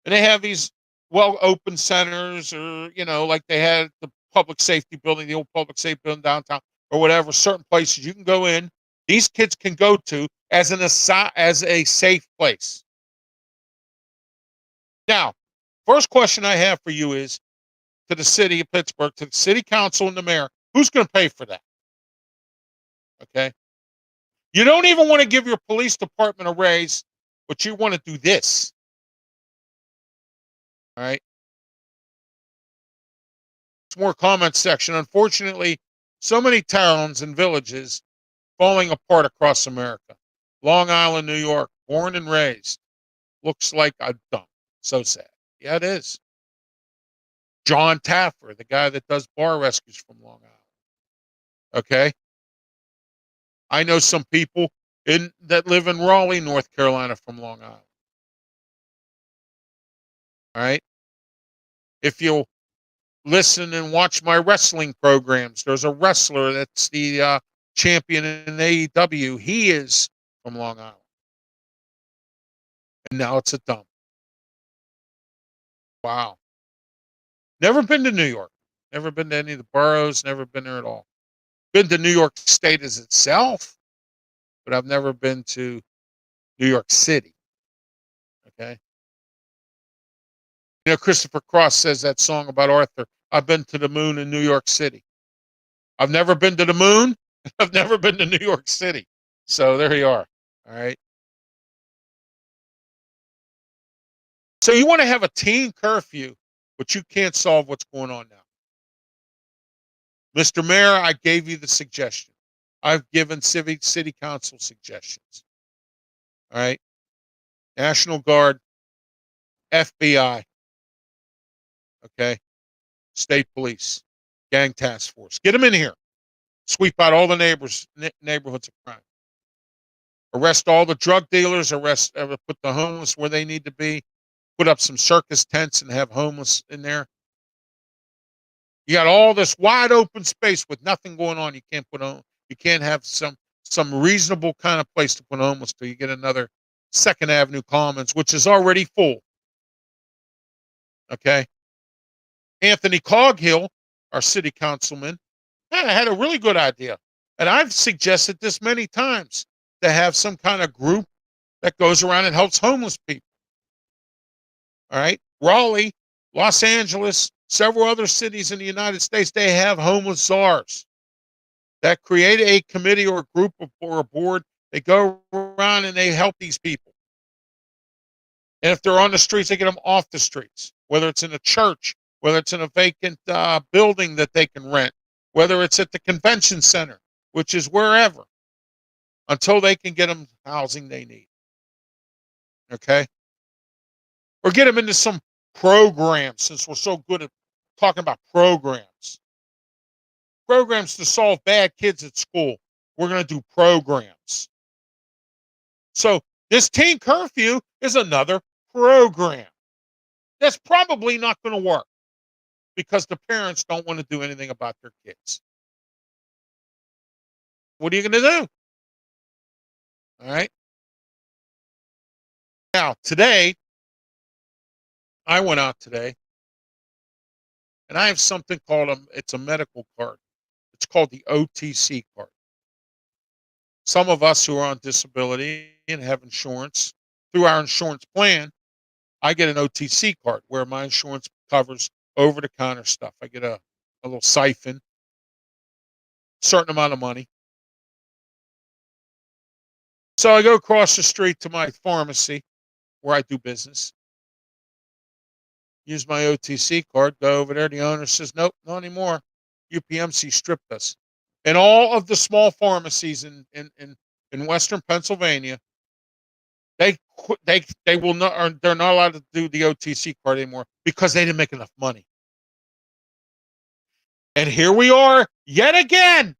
And they have these open centers, or, like they had the public safety building, the old public safety building downtown, or whatever, certain places you can go in. These kids can go to as a safe place. Now, first question I have for you is, to the city of Pittsburgh, to the city council and the mayor, who's going to pay for that? Okay. You don't even want to give your police department a raise, but you want to do this. All right. It's more comment section. Unfortunately, so many towns and villages falling apart across America. Long Island, New York, born and raised. Looks like a dump. So sad. Yeah, it is. John Taffer, the guy that does bar rescues from Long Island. Okay. I know some people that live in Raleigh, North Carolina from Long Island. All right. If you'll listen and watch my wrestling programs, there's a wrestler that's the champion in AEW. He is from Long Island. And now it's a dump. Wow. Never been to New York. Never been to any of the boroughs. Never been there at all. Been to New York State as itself, but I've never been to New York City. Okay. Christopher Cross says that song about Arthur. I've been to the moon in New York City. I've never been to the moon. I've never been to New York City. So there you are. All right. So you want to have a teen curfew, but you can't solve what's going on now. Mr. Mayor, I gave you the suggestion. I've given city council suggestions. All right. National Guard, FBI. Okay. State police, gang task force. Get them in here. Sweep out all the neighborhoods of crime. Arrest all the drug dealers. Put the homeless where they need to be. Put up some circus tents and have homeless in there. You got all this wide open space with nothing going on. You can't have some reasonable kind of place to put homeless till you get another 2nd Avenue Commons, which is already full. Okay. Anthony Coghill, our city councilman, had a really good idea. And I've suggested this many times, to have some kind of group that goes around and helps homeless people. All right. Raleigh, Los Angeles, several other cities in the United States, they have homeless czars. that create a committee or a group or a board. They go around and they help these people. And if they're on the streets, they get them off the streets, whether it's in a church, whether it's in a vacant building that they can rent, whether it's at the convention center, which is wherever, until they can get them housing they need. Okay? Or get them into some programs, since we're so good at talking about programs. Programs to solve bad kids at school. We're going to do programs. So this teen curfew is another program. That's probably not going to work because the parents don't want to do anything about their kids. What are you going to do? All right. Now, today, I went out today, and I have something called it's a medical card. It's called the OTC card. Some of us who are on disability and have insurance, through our insurance plan, I get an OTC card where my insurance covers over-the-counter stuff. I get a little siphon, certain amount of money. So I go across the street to my pharmacy where I do business. Use my OTC card, go over there. The owner says, nope, not anymore. UPMC stripped us. And all of the small pharmacies in Western Pennsylvania, they will not, they're not allowed to do the OTC card anymore because they didn't make enough money. And here we are yet again.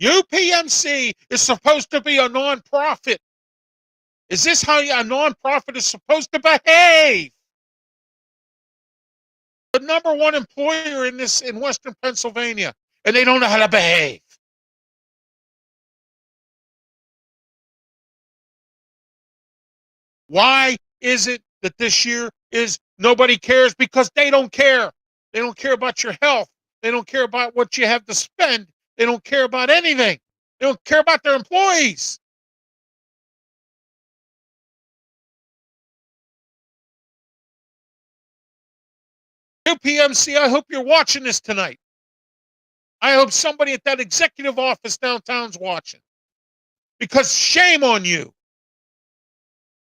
UPMC is supposed to be a nonprofit. Is this how a nonprofit is supposed to behave? The number one employer in Western Pennsylvania, and they don't know how to behave. Why is it that this year is nobody cares? Because they don't care. They don't care about your health. They don't care about what you have to spend. They don't care about anything. They don't care about their employees. UPMC, I hope you're watching this tonight. I hope somebody at that executive office downtown's watching. Because shame on you.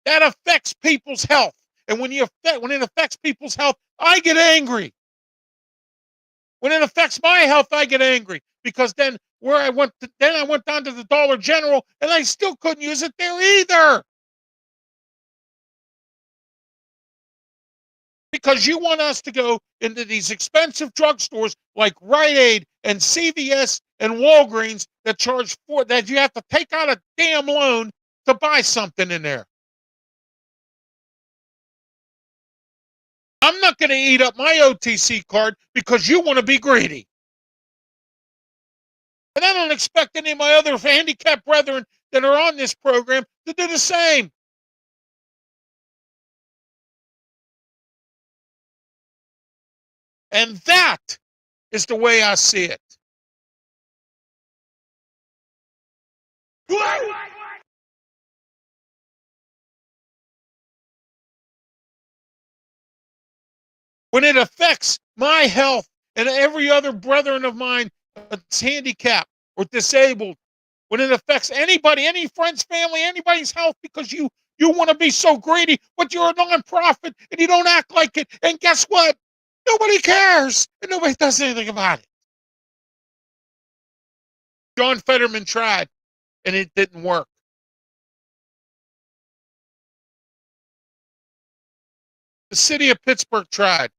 That affects people's health. And when it affects people's health, I get angry. When it affects my health, I get angry. Because then I went down to the Dollar General and I still couldn't use it there either. Because you want us to go into these expensive drugstores like Rite Aid and CVS and Walgreens that you have to take out a damn loan to buy something in there. I'm not going to eat up my OTC card because you want to be greedy. And I don't expect any of my other handicapped brethren that are on this program to do the same. And that is the way I see it. When it affects my health and every other brethren of mine that's handicapped or disabled, when it affects anybody, any friend's family, anybody's health, because you want to be so greedy, but you're a nonprofit and you don't act like it. And guess what? Nobody cares and nobody does anything about it. John Fetterman tried and it didn't work. The city of Pittsburgh tried,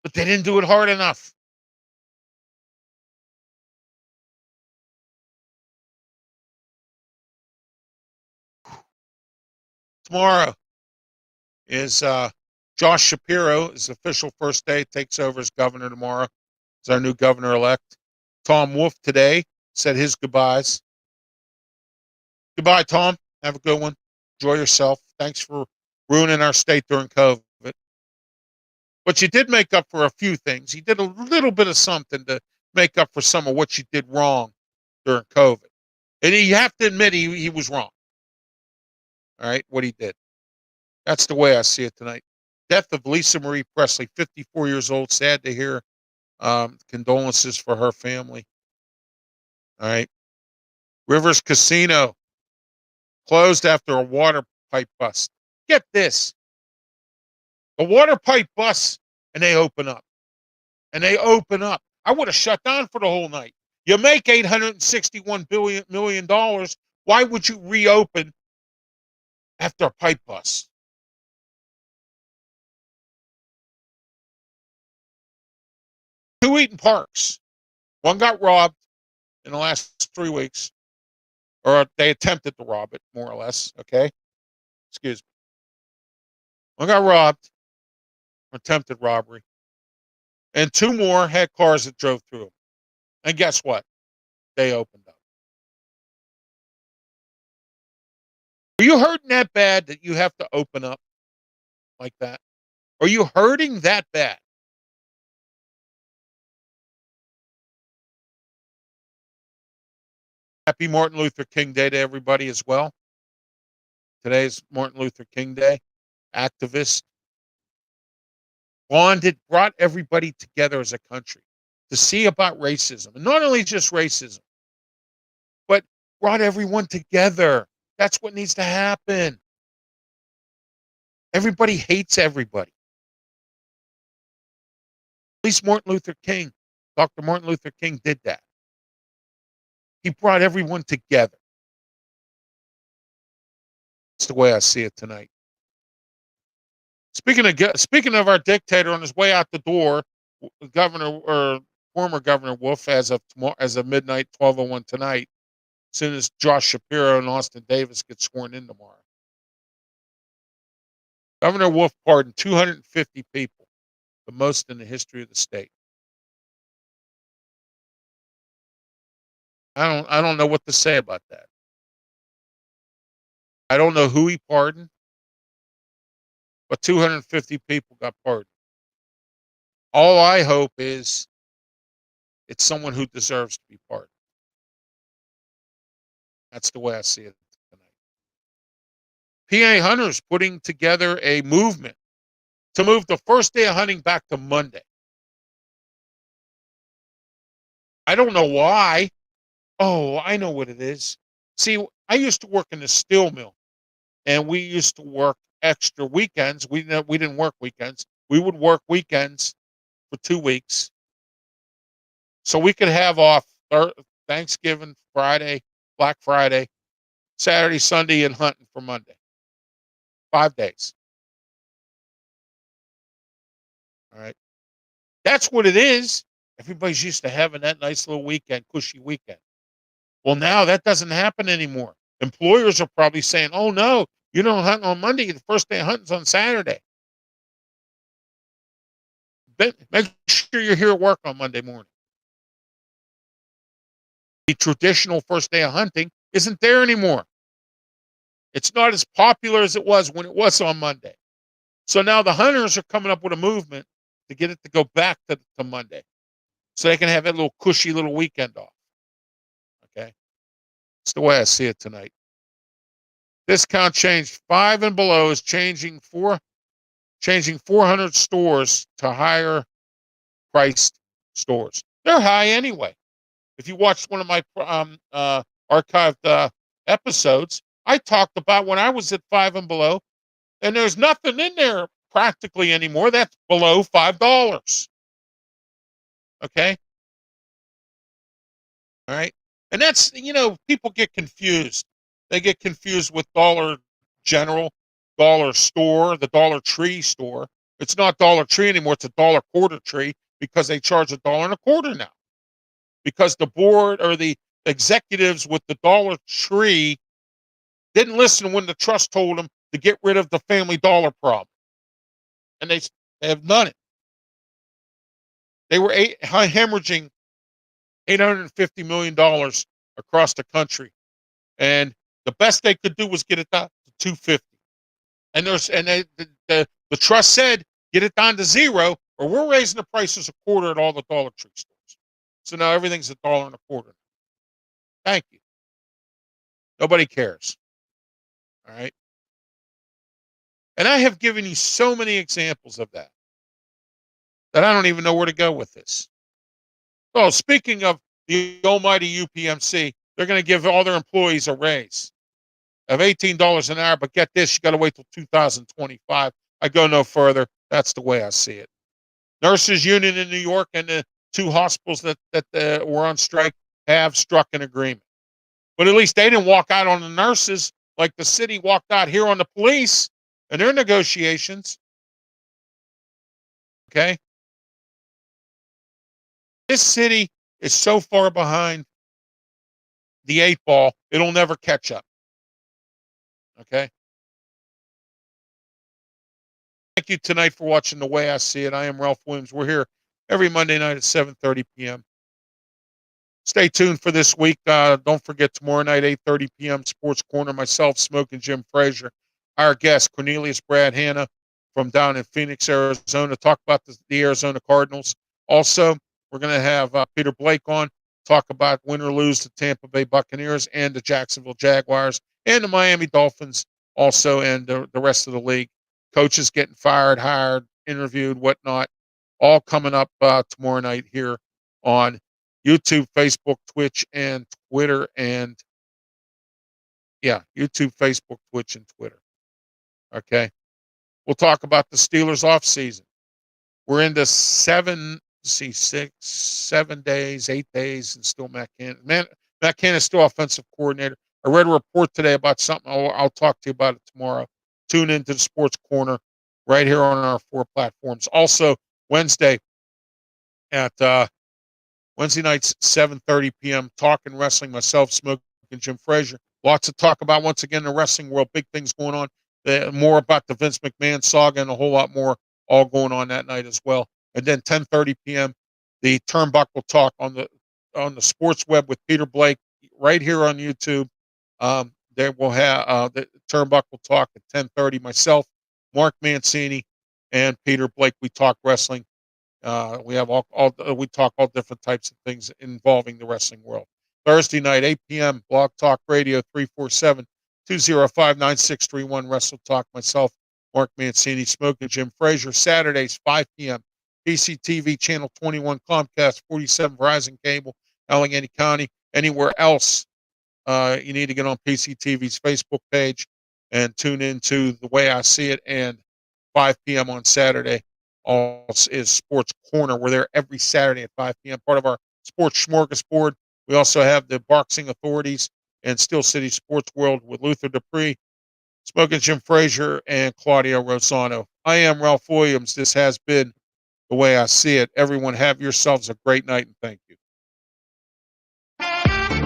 but they didn't do it hard enough. Tomorrow is Josh Shapiro, his official first day, takes over as governor tomorrow. He's our new governor-elect. Tom Wolf today said his goodbyes. Goodbye, Tom. Have a good one. Enjoy yourself. Thanks for ruining our state during COVID. But you did make up for a few things. You did a little bit of something to make up for some of what you did wrong during COVID. And you have to admit he was wrong. All right, what he did. That's the way I see it tonight. Death of Lisa Marie Presley, 54 years old. Sad to hear. Condolences for her family. All right. Rivers Casino closed after a water pipe bust. Get this. A water pipe busts and they open up. And they open up. I would have shut down for the whole night. You make $861 million. Why would you reopen after a pipe bust? Two Eaton Parks. One got robbed in the last 3 weeks, or they attempted to rob it, more or less. Okay, excuse me. One got robbed, attempted robbery, and two more had cars that drove through them. And guess what? They opened up. Are you hurting that bad that you have to open up like that? Are you hurting that bad? Happy Martin Luther King Day to everybody as well. Today's Martin Luther King Day. Activist. Brought everybody together as a country to see about racism. And not only just racism, but brought everyone together. That's what needs to happen. Everybody hates everybody. At least Martin Luther King, Dr. Martin Luther King did that. He brought everyone together. That's the way I see it tonight. Speaking of our dictator on his way out the door, former Governor Wolf, as of midnight, 12:01 tonight, as soon as Josh Shapiro and Austin Davis get sworn in tomorrow. Governor Wolf pardoned 250 people, the most in the history of the state. I don't know what to say about that. I don't know who he pardoned, but 250 people got pardoned. All I hope is it's someone who deserves to be pardoned. That's the way I see it tonight. PA hunters putting together a movement to move the first day of hunting back to Monday. I don't know why. Oh, I know what it is. See, I used to work in the steel mill, and we used to work extra weekends. We didn't work weekends. We would work weekends for 2 weeks, so we could have off Thanksgiving, Friday, Black Friday, Saturday, Sunday, and hunting for Monday. 5 days. All right. That's what it is. Everybody's used to having that nice little weekend, cushy weekend. Well, now that doesn't happen anymore. Employers are probably saying, oh, no, you don't hunt on Monday. The first day of hunting's on Saturday. Make sure you're here at work on Monday morning. The traditional first day of hunting isn't there anymore. It's not as popular as it was when it was on Monday. So now the hunters are coming up with a movement to get it to go back to Monday, so they can have that little cushy little weekend off. Okay? It's the way I see it tonight. Discount change 5 and below is changing 400 stores to higher priced stores. They're high anyway. If you watched one of my archived episodes, I talked about when I was at 5 and below, and there's nothing in there practically anymore that's below $5. Okay? All right? And that's, people get confused. They get confused with Dollar General, Dollar Store, the Dollar Tree store. It's not Dollar Tree anymore. It's a $1 quarter tree because they charge $1.25 now. Because the board or the executives with the Dollar Tree didn't listen when the trust told them to get rid of the Family Dollar problem. And they have done it. They were hemorrhaging $850 million across the country. And the best they could do was get it down to $250. And the trust said, get it down to $0, or we're raising the prices a quarter at all the Dollar Tree stores. So now everything's $1.25. Thank you. Nobody cares. All right. And I have given you so many examples of that I don't even know where to go with this. Oh, speaking of the almighty UPMC, they're going to give all their employees a raise of $18 an hour. But get this, you got to wait till 2025. I go no further. That's the way I see it. Nurses Union in New York and the two hospitals that were on strike have struck an agreement. But at least they didn't walk out on the nurses like the city walked out here on the police and their negotiations. Okay? This city is so far behind the 8 ball, it'll never catch up. Okay? Thank you tonight for watching The Way I See It. I am Ralph Williams. We're here every Monday night at 7:30 p.m. Stay tuned for this week. Don't forget tomorrow night, 8:30 p.m. Sports Corner. Myself, Smoking Jim Frazier. Our guest, Cornelius Brad Hanna from down in Phoenix, Arizona. Talk about the Arizona Cardinals. Also, we're going to have Peter Blake on. Talk about win or lose the Tampa Bay Buccaneers and the Jacksonville Jaguars and the Miami Dolphins also, and the rest of the league. Coaches getting fired, hired, interviewed, whatnot. All coming up tomorrow night here on YouTube, Facebook, Twitch, and Twitter. And yeah, YouTube, Facebook, Twitch, and Twitter. Okay. We'll talk about the Steelers off season. We're into 7 days, 8 days, and still Matt Cannon. Matt Cannon is still offensive coordinator. I read a report today about something. I'll talk to you about it tomorrow. Tune into the Sports Corner right here on our 4 platforms. Also, Wednesday at Wednesday nights, 7:30 p.m. Talking Wrestling. Myself, Smoking Jim Frazier. Lots to talk about. Once again, the wrestling world. Big things going on. More about the Vince McMahon saga and a whole lot more all going on that night as well. And then 10:30 p.m. the Turnbuckle Talk on the sports web with Peter Blake right here on YouTube. There we'll have the Turnbuckle Talk at 10:30. Myself, Mark Mancini, and Peter Blake. We talk wrestling. We have we talk all different types of things involving the wrestling world. Thursday night, 8 p.m. Blog Talk Radio 347-205-9631. Wrestle Talk. Myself, Mark Mancini, Smoking Jim Frazier. Saturdays, 5 p.m. PCTV Channel 21, Comcast 47, Verizon Cable, Allegheny County. Anywhere else you need to get on PCTV's Facebook page and tune into The Way I See It. And 5 p.m. on Saturday is Sports Corner. We're there every Saturday at 5 p.m. Part of our Sports Smorgasbord. We also have the Boxing Authorities and Steel City Sports World with Luther Dupree, Smoking Jim Frazier, and Claudio Rosano. I am Ralph Williams. This has been The Way I See It. Everyone have yourselves a great night, and thank you.